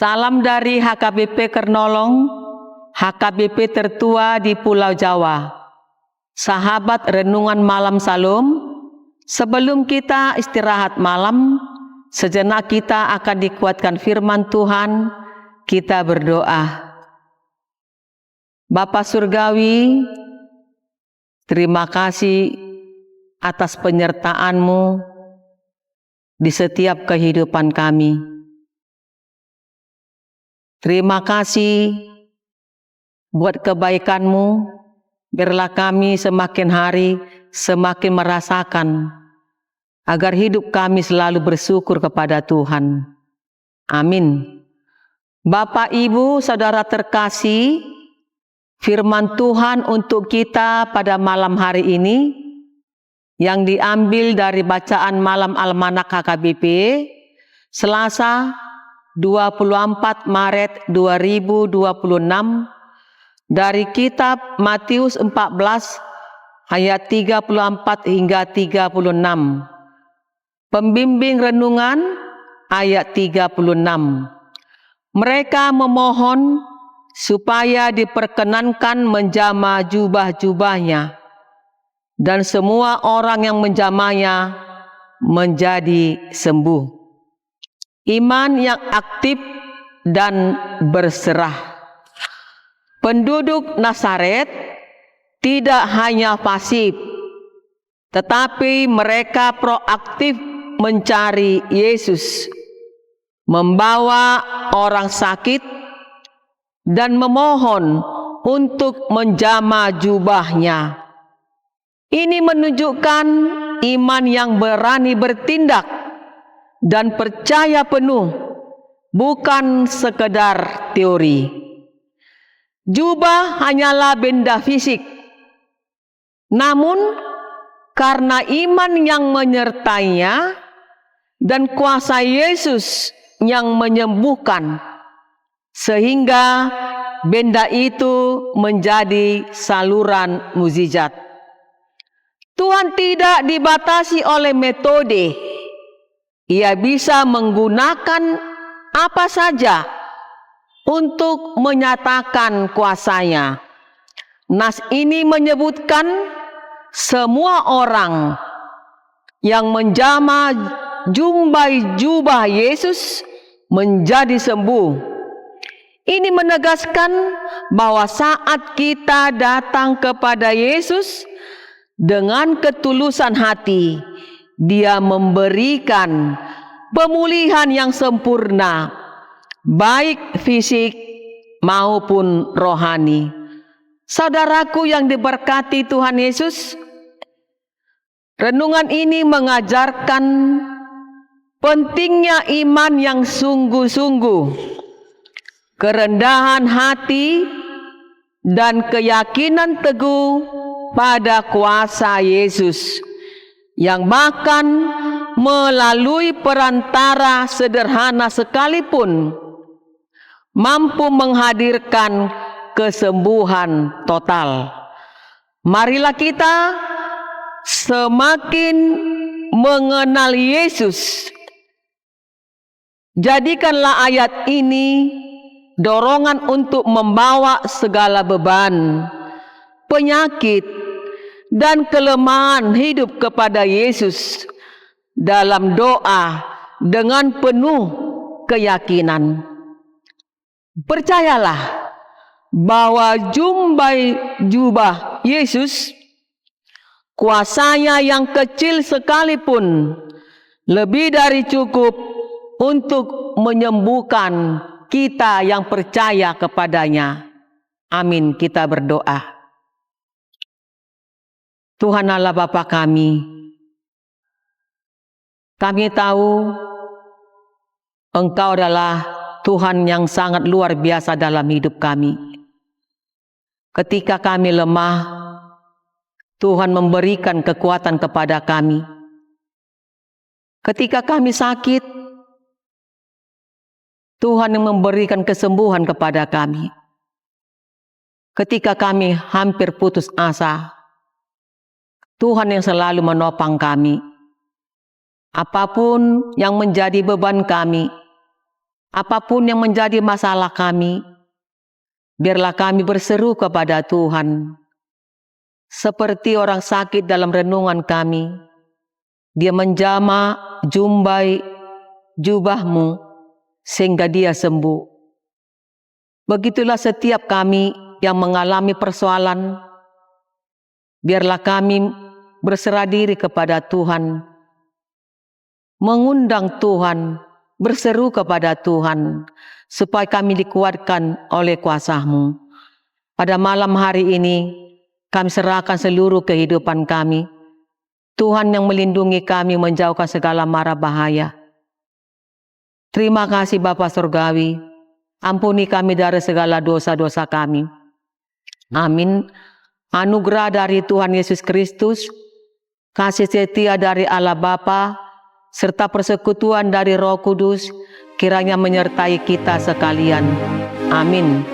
Salam dari HKBP Kernolong, HKBP tertua di Pulau Jawa. Sahabat Renungan Malam Salam, sebelum kita istirahat malam, sejenak kita akan dikuatkan firman Tuhan. Kita berdoa. Bapa Surgawi, terima kasih atas penyertaan-Mu di setiap kehidupan kami. Terima kasih buat kebaikan-Mu, biarlah kami semakin hari semakin merasakan agar hidup kami selalu bersyukur kepada Tuhan. Amin. Bapak, Ibu, Saudara terkasih, firman Tuhan untuk kita pada malam hari ini yang diambil dari bacaan malam Almanak HKBP Selasa 24 Maret 2026 dari kitab Matius 14 ayat 34 hingga 36. Pembimbing renungan ayat 36. Mereka memohon supaya diperkenankan menjama jubah-jubahnya, dan semua orang yang menjamanya menjadi sembuh. Iman yang aktif dan berserah. Penduduk Nazaret tidak hanya pasif, tetapi mereka proaktif mencari Yesus, membawa orang sakit dan memohon untuk menjama jubahnya. Ini menunjukkan iman yang berani bertindak dan percaya penuh, bukan sekedar teori. Jubah hanyalah benda fisik, namun karena iman yang menyertainya dan kuasa Yesus yang menyembuhkan, sehingga benda itu menjadi saluran mukjizat. Tuhan tidak dibatasi oleh metode. Ia bisa menggunakan apa saja untuk menyatakan kuasanya. Nas ini menyebutkan semua orang yang menjama jubah Yesus menjadi sembuh. Ini menegaskan bahwa saat kita datang kepada Yesus dengan ketulusan hati, Dia memberikan pemulihan yang sempurna, baik fisik maupun rohani. Saudaraku yang diberkati Tuhan Yesus, renungan ini mengajarkan pentingnya iman yang sungguh-sungguh, kerendahan hati, dan keyakinan teguh pada kuasa Yesus, yang bahkan melalui perantara sederhana sekalipun mampu menghadirkan kesembuhan total. Marilah kita semakin mengenal Yesus. Jadikanlah ayat ini dorongan untuk membawa segala beban, penyakit, dan kelemahan hidup kepada Yesus dalam doa dengan penuh keyakinan. Percayalah bahwa jubah Yesus, kuasanya yang kecil sekalipun, lebih dari cukup untuk menyembuhkan kita yang percaya kepadanya. Amin. Kita berdoa. Tuhan Allah Bapa kami tahu Engkau adalah Tuhan yang sangat luar biasa dalam hidup kami. Ketika kami lemah, Tuhan memberikan kekuatan kepada kami. Ketika kami sakit, Tuhan yang memberikan kesembuhan kepada kami. Ketika kami hampir putus asa, Tuhan yang selalu menopang kami. Apapun yang menjadi beban kami, Apapun yang menjadi masalah kami, biarlah kami berseru kepada Tuhan. Seperti orang sakit dalam renungan kami, dia menjama jumbai jubahmu sehingga dia sembuh. Begitulah setiap kami yang mengalami persoalan, biarlah kami berserah diri kepada Tuhan, mengundang Tuhan, berseru kepada Tuhan, supaya kami dikuatkan oleh kuasa-Mu. Pada malam hari ini, kami serahkan seluruh kehidupan kami. Tuhan yang melindungi kami menjauhkan segala mara bahaya. Terima kasih Bapa Surgawi, ampuni kami dari segala dosa-dosa kami. Amin. Anugerah dari Tuhan Yesus Kristus, kasih setia dari Allah Bapa, serta persekutuan dari Roh Kudus, kiranya menyertai kita sekalian. Amin.